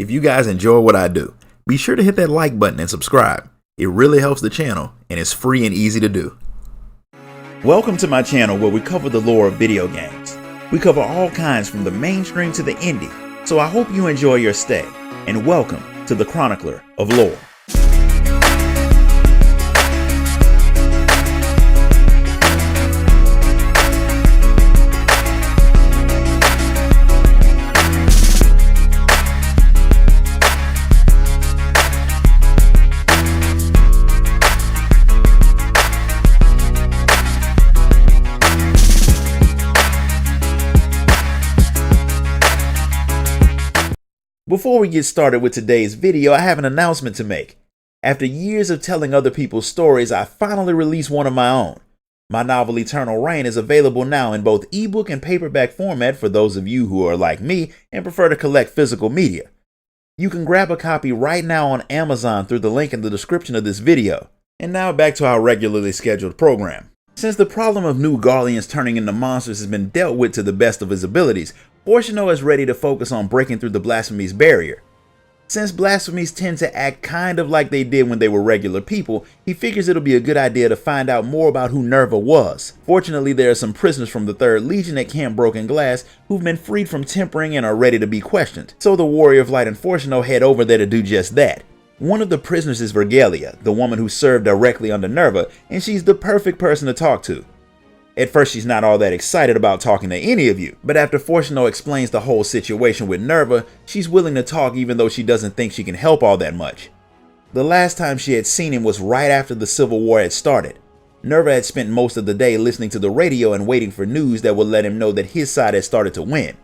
If you guys enjoy what I do, be sure to hit that like button and subscribe. It really helps the channel and it's free and easy to do. Welcome to my channel where we cover the lore of video games. We cover all kinds from the mainstream to the indie, so I hope you enjoy your stay, and welcome to the Chronicler of Lore. Before we get started with today's video, I have an announcement to make. After years of telling other people's stories, I finally released one of my own. My novel Eternal Reign is available now in both ebook and paperback format for those of you who are like me and prefer to collect physical media. You can grab a copy right now on Amazon through the link in the description of this video. And now back to our regularly scheduled program. Since the problem of new Garleans turning into monsters has been dealt with to the best of his abilities, Fortuno is ready to focus on breaking through the blasphemy's barrier. Since blasphemies tend to act kind of like they did when they were regular people, he figures it'll be a good idea to find out more about who Nerva was. Fortunately, there are some prisoners from the 3rd Legion at Camp Broken Glass who've been freed from tempering and are ready to be questioned, so the Warrior of Light and Fortuno head over there to do just that. One of the prisoners is Vergalia, the woman who served directly under Nerva, and she's the perfect person to talk to. At first, she's not all that excited about talking to any of you, but after Fortuno explains the whole situation with Nerva, she's willing to talk even though she doesn't think she can help all that much. The last time she had seen him was right after the Civil War had started. Nerva had spent most of the day listening to the radio and waiting for news that would let him know that his side had started to win.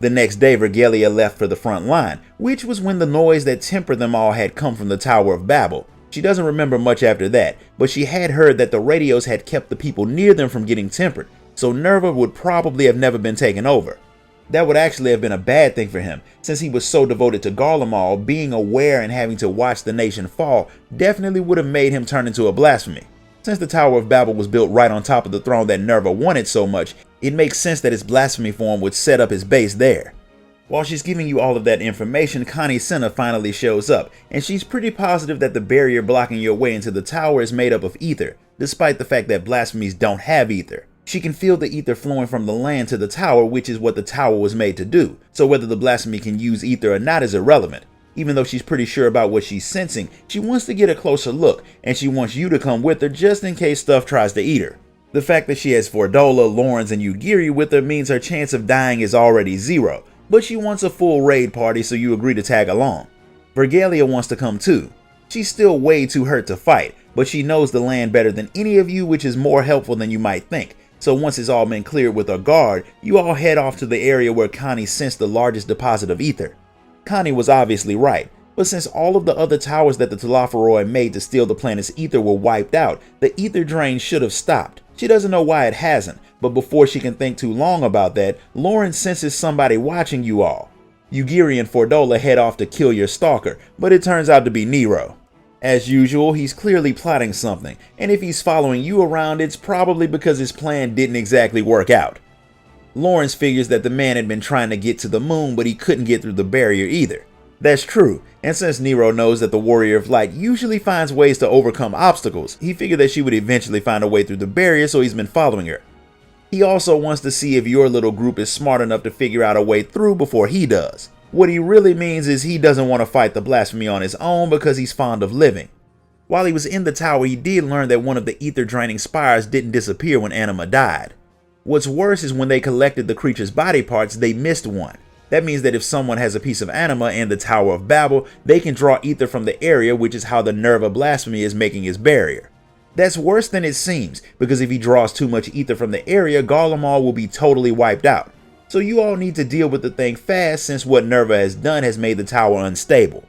The next day, Vergalia left for the front line, which was when the noise that tempered them all had come from the Tower of Babel. She doesn't remember much after that, but she had heard that the radios had kept the people near them from getting tempered, so Nerva would probably have never been taken over. That would actually have been a bad thing for him, since he was so devoted to Garlemald. Being aware and having to watch the nation fall definitely would have made him turn into a blasphemy. Since the Tower of Babel was built right on top of the throne that Nerva wanted so much, it makes sense that his blasphemy form would set up his base there. While she's giving you all of that information, Connie Senna finally shows up, and she's pretty positive that the barrier blocking your way into the tower is made up of ether, despite the fact that blasphemies don't have ether. She can feel the ether flowing from the land to the tower, which is what the tower was made to do, so whether the blasphemy can use ether or not is irrelevant. Even though she's pretty sure about what she's sensing, she wants to get a closer look, and she wants you to come with her just in case stuff tries to eat her. The fact that she has Fordola, Lawrence, and Ugiri with her means her chance of dying is already 0. But she wants a full raid party, so you agree to tag along. Vergalia wants to come too. She's still way too hurt to fight, but she knows the land better than any of you, which is more helpful than you might think. So once it's all been cleared with her guard, you all head off to the area where Connie sensed the largest deposit of ether. Connie was obviously right, but since all of the other towers that the Telophoroi made to steal the planet's ether were wiped out, the ether drain should have stopped. She doesn't know why it hasn't, but before she can think too long about that, Lauren senses somebody watching you all. Ugiri and Fordola head off to kill your stalker, but it turns out to be Nero. As usual, he's clearly plotting something, and if he's following you around, it's probably because his plan didn't exactly work out. Lawrence figures that the man had been trying to get to the moon, but he couldn't get through the barrier either. That's true, and since Nero knows that the Warrior of Light usually finds ways to overcome obstacles, he figured that she would eventually find a way through the barrier, so he's been following her. He also wants to see if your little group is smart enough to figure out a way through before he does. What he really means is he doesn't want to fight the blasphemy on his own because he's fond of living. While he was in the tower, he did learn that one of the ether-draining spires didn't disappear when Anima died. What's worse is when they collected the creature's body parts, they missed one. That means that if someone has a piece of Anima and the Tower of Babel, they can draw ether from the area, which is how the Nerva blasphemy is making his barrier. That's worse than it seems, because if he draws too much ether from the area, Garlemald will be totally wiped out. So you all need to deal with the thing fast, since what Nerva has done has made the tower unstable.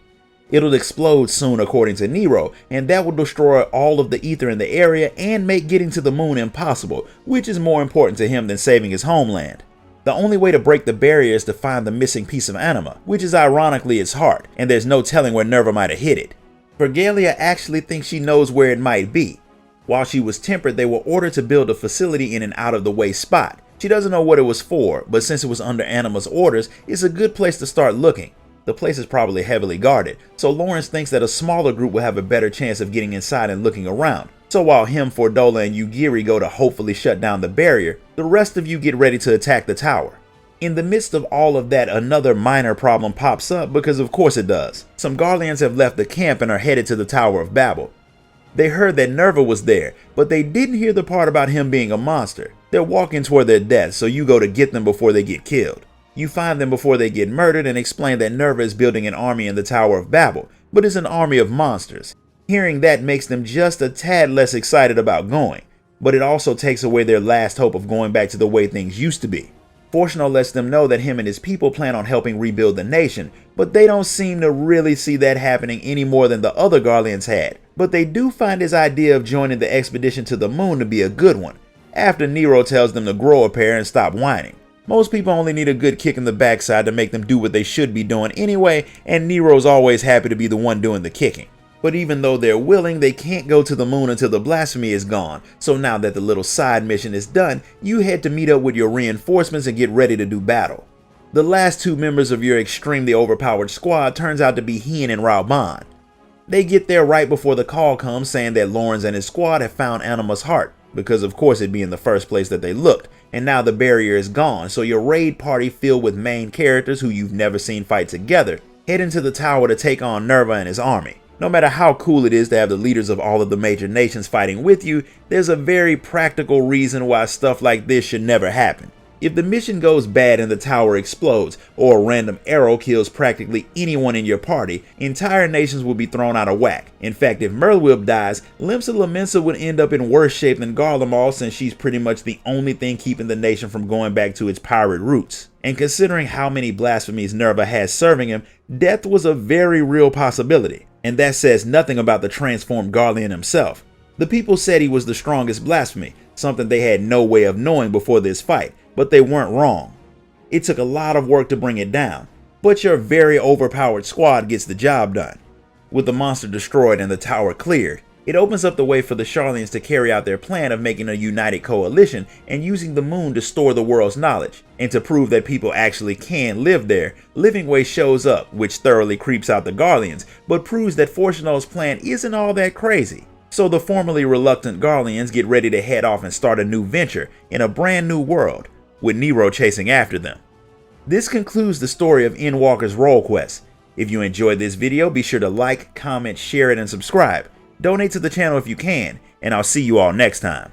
It'll explode soon according to Nero, and that will destroy all of the ether in the area and make getting to the moon impossible, which is more important to him than saving his homeland. The only way to break the barrier is to find the missing piece of Anima, which is ironically its heart, and there's no telling where Nerva might have hid it. Vergalia actually thinks she knows where it might be. While she was tempered, they were ordered to build a facility in an out-of-the-way spot. She doesn't know what it was for, but since it was under Anima's orders, it's a good place to start looking. The place is probably heavily guarded, so Lawrence thinks that a smaller group will have a better chance of getting inside and looking around. So while him, Fordola, and Yugiri go to hopefully shut down the barrier, the rest of you get ready to attack the tower. In the midst of all of that, another minor problem pops up, because of course it does. Some Garleans have left the camp and are headed to the Tower of Babel. They heard that Nerva was there, but they didn't hear the part about him being a monster. They're walking toward their death, so you go to get them before they get killed. You find them before they get murdered and explain that Nerva is building an army in the Tower of Babel, but it's an army of monsters. Hearing that makes them just a tad less excited about going, but it also takes away their last hope of going back to the way things used to be. Fortuno lets them know that him and his people plan on helping rebuild the nation, but they don't seem to really see that happening any more than the other Garleans had. But they do find his idea of joining the expedition to the moon to be a good one, after Nero tells them to grow a pair and stop whining. Most people only need a good kick in the backside to make them do what they should be doing anyway, and Nero's always happy to be the one doing the kicking. But even though they're willing, they can't go to the moon until the blasphemy is gone, so now that the little side mission is done, you head to meet up with your reinforcements and get ready to do battle. The last two members of your extremely overpowered squad turns out to be Hien and Rauban. They get there right before the call comes saying that Lawrence and his squad have found Anima's heart, because of course it'd be in the first place that they looked, and now the barrier is gone, so your raid party filled with main characters who you've never seen fight together head into the tower to take on Nerva and his army. No matter how cool it is to have the leaders of all of the major nations fighting with you, there's a very practical reason why stuff like this should never happen. If the mission goes bad and the tower explodes, or a random arrow kills practically anyone in your party, entire nations will be thrown out of whack. In fact, if Merlwyb dies, Limsa Lominsa would end up in worse shape than Garlemald, since she's pretty much the only thing keeping the nation from going back to its pirate roots. And considering how many blasphemies Nerva has serving him, death was a very real possibility. And that says nothing about the transformed Garlean himself. The people said he was the strongest blasphemy, something they had no way of knowing before this fight, but they weren't wrong. It took a lot of work to bring it down, but your very overpowered squad gets the job done. With the monster destroyed and the tower cleared, it opens up the way for the Sharlayans to carry out their plan of making a united coalition and using the moon to store the world's knowledge. And to prove that people actually can live there, Livingway shows up, which thoroughly creeps out the Garleans, but proves that Fortuno's plan isn't all that crazy. So the formerly reluctant Garleans get ready to head off and start a new venture in a brand new world, with Nero chasing after them. This concludes the story of Endwalker's role quest. If you enjoyed this video, be sure to like, comment, share it, and subscribe. Donate to the channel if you can, and I'll see you all next time.